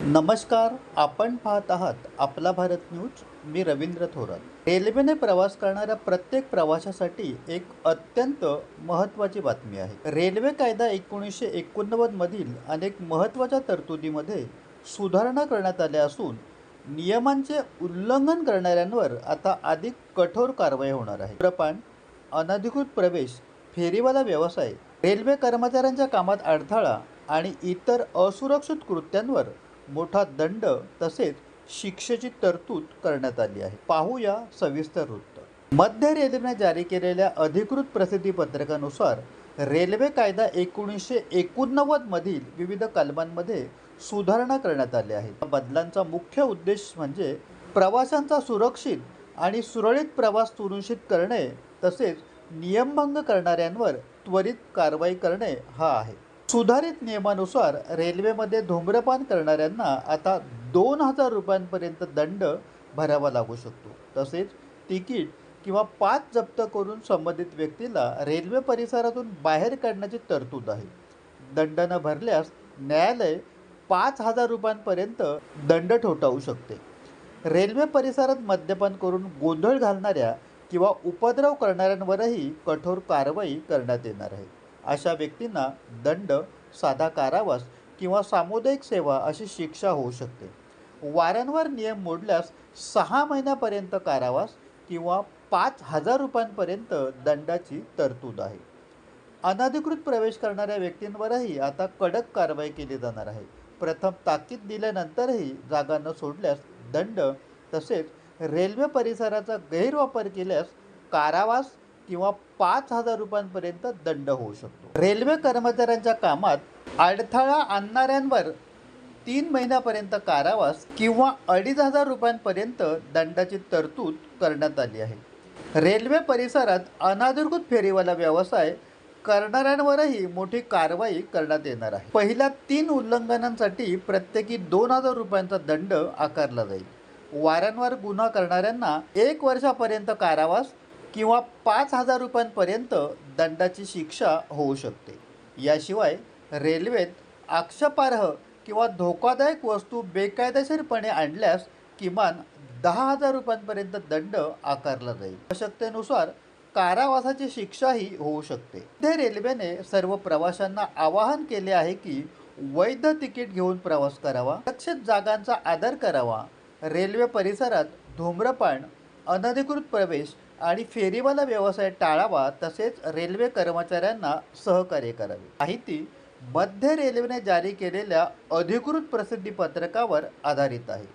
नमस्कार. आपण पाहत आहात आपला भारत न्यूज. मी रवींद्र थोरात. रेल्वेने प्रवास करणाऱ्या प्रत्येक प्रवाशासाठी एक अत्यंत महत्त्वाची बातमी आहे. रेल्वे कायदा 1989 मधील अनेक महत्त्वाच्या तरतुदीमध्ये सुधारणा करण्यात आल्या असून नियमांचे उल्लंघन करणाऱ्यांवर आता अधिक कठोर कारवाई होणार आहे. धूम्रपान, अनधिकृत प्रवेश, फेरीवाला व्यवसाय, रेल्वे कर्मचाऱ्यांच्या कामात अडथळा आणि इतर असुरक्षित कृत्यांवर मोठा दंड तसेच शिक्षेची तरतूद करण्यात आली आहे. पाहूया सविस्तर वृत्त. मध्य रेल्वेने जारी केलेल्या अधिकृत प्रसिद्धी पत्रकानुसार रेल्वे कायदा 1989 मधील विविध कलमांमध्ये सुधारणा करण्यात आल्या आहेत. या बदलांचा मुख्य उद्देश म्हणजे प्रवाशांचा सुरक्षित आणि सुरळीत प्रवास सुनिश्चित करणे तसेच नियमभंग करणाऱ्यांवर त्वरित कारवाई करणे हा आहे. सुधारित नियमानुसार रेल्वेमध्ये धूम्रपान करणाऱ्यांना आता 2,000 रुपयांपर्यंत दंड भरावा लागू शकतो. तसेच तिकीट किंवा पास जप्त करून संबंधित व्यक्तीला रेल्वे परिसरातून बाहेर काढण्याची तरतूद आहे. दंड न भरल्यास न्यायालय 5,000 रुपयांपर्यंत दंड ठोठावू शकते. रेल्वे परिसरात मद्यपान करून गोंधळ घालणाऱ्या किंवा उपद्रव करणाऱ्यांवरही कठोर कारवाई करण्यात येणार आहे. अशा व्यक्तींना दंड, साधा कारावास किंवा सामुदायिक सेवा अशी शिक्षा होऊ शकते. वारंवार नियम मोडल्यास 6 महिन्यापर्यंत कारावास किंवा 5,000 रुपयांपर्यंत दंडाची तरतूद आहे. अनधिकृत प्रवेश करणाऱ्या व्यक्तींवरही आता कडक कारवाई केली जाणार आहे. प्रथम ताकीद दिल्यानंतरही जागा न सोडल्यास दंड तसेच रेल्वे परिसराचा गैरवापर केल्यास कारावास किंवा 5,000 रुपयांपर्यंत दंड होऊ शकतो. रेल्वे कर्मचाऱ्यांच्या कामात अडथळा आणणाऱ्यांवर 3 महिन्यापर्यंत कारावास किंवा 2,500 रुपयांपर्यंत दंडाची तरतूद करण्यात आली आहे. रेल्वे परिसरात अनधिकृत फेरीवाला व्यवसाय करणाऱ्यांवरही मोठी कारवाई करण्यात येणार आहे. पहिल्या 3 उल्लंघनांसाठी प्रत्येकी 2,000 रुपयांचा दंड आकारला जाईल. वारंवार गुन्हा करणाऱ्यांना 1 वर्षापर्यंत कारावास किंवा 5,000 रुपयांपर्यंत दंडाची शिक्षा होऊ शकते. याशिवाय रेल्वेत आक्षेपार्ह किंवा धोकादायक वस्तू बेकायदेशीरपणे आणल्यास किमान 10,000 रुपयांपर्यंत दंड आकारला जाईल. आवश्यकतेनुसार कारावासाची शिक्षाही होऊ शकते. मध्य रेल्वेने सर्व प्रवाशांना आवाहन केले आहे की वैध तिकीट घेऊन प्रवास करावा, सुरक्षित जागांचा आदर करावा, रेल्वे परिसरात धूम्रपान, अनधिकृत प्रवेश आणि फेरीवाला व्यवसाय टाळावा तसेच रेल्वे कर्मचाऱ्यांना सहकार्य करावे. माहिती मध्य रेल्वेने जारी केलेल्या अधिकृत प्रसिद्धी पत्रकावर आधारित आहे.